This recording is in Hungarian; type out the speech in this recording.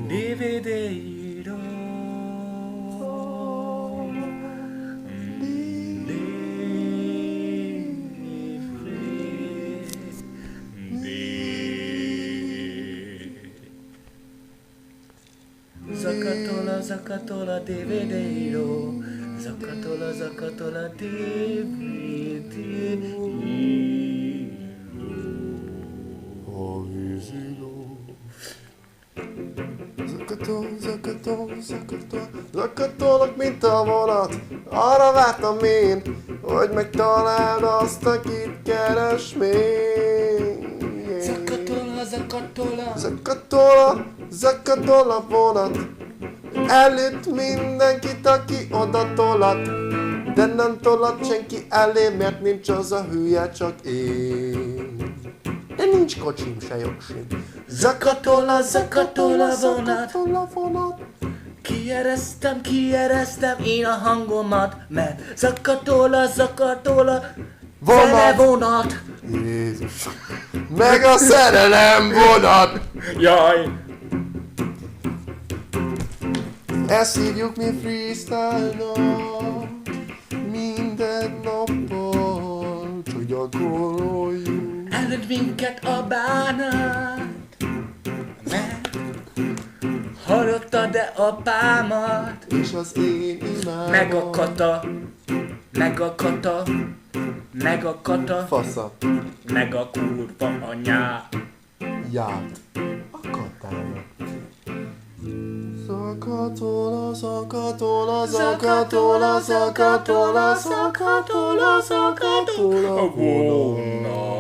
DVD-ro. Zakatola, zakatola, DVD-ro. Zakatola, zakatola, DVD-ro. A víziló. Zakatolok, mint a vonat. Arra vártam én, hogy megtaláld azt, akit keres még. Zakatola, zakatola. Zakatol a vonat. Előtt mindenkit, aki oda tolat. De nem tolat senki elé, mert nincs az a hülye, csak én. De nincs kocsim se jogsim. Zakatola, zakatola vonat. Vonat. Kieresztem én a hangomat, mert zakatola, zakatola, Vonat. fele vonat. Jézus. Meg a szerelem vonat. Jaj! Ezt hívjuk mi freestyle-nak. Minden nappal csak gyakoroljuk. Előtt minket a bánat, mert hallgatta-e apámat, És az én imádom. meg a kata, meg a kata, meg a kata, Fasza. meg a kurva anyá. Ját. A katának. Zakatola, zakatola, zakatola, zakatola, zakatola, zakatola, A vonat.